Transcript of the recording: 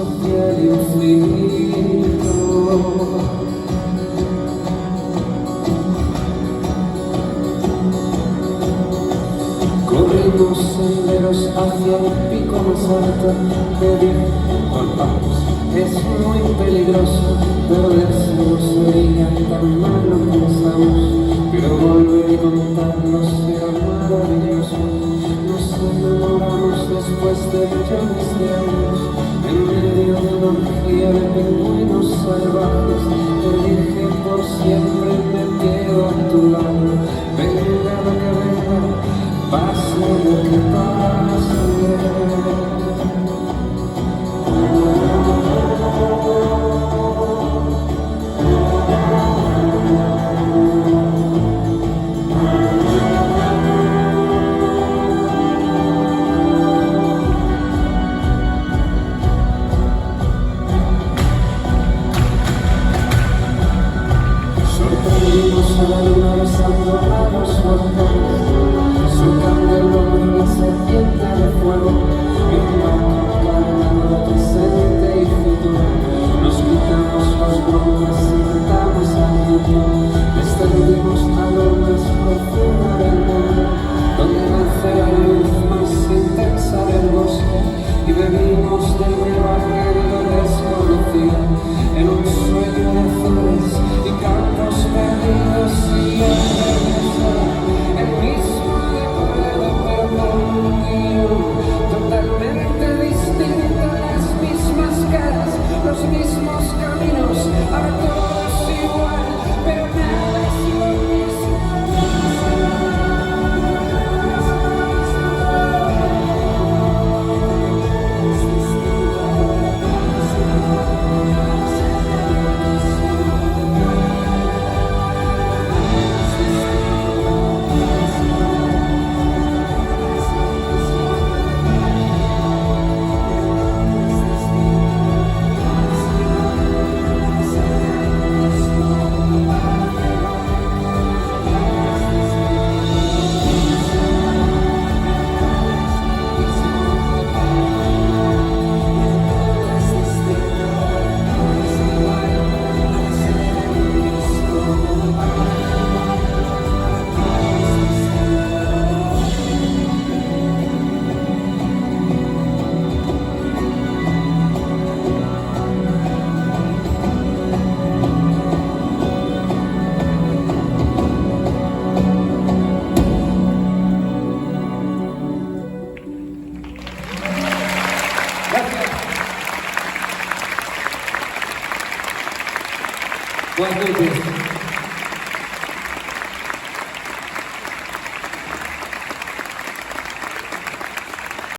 social infinito. Corrimos senderos hacia el pico más alto, que volvamos, es muy peligroso, perderse no sería tan malo pensamos, pero volver y contarnos será maravilloso. Nos enamoramos después de millones de años, en medio de una orgía de pingüinos salvajes. Te dije por siempre me quedo a tu lado, venga lo que venga, pase lo que pase. Sorprendimos a la luna besando a los volcanes, surcando el hombre una serpiente de fuego, y un barco cargado de presente y futuro. Nos quitamos las bromas y cantamos al mundo, descendimos a lo más profundo del mundo, donde nace la luz más intensa del bosque, y bebimos de nuevo aquello desconocido, en un sueño de flores y campos perdidos, y al regresar el mismo recuerdo, pero contigo, totalmente distinto, las mismas caras, los mismos caminos, ahora todo es igual, pero nada es lo mismo. Buenas noches.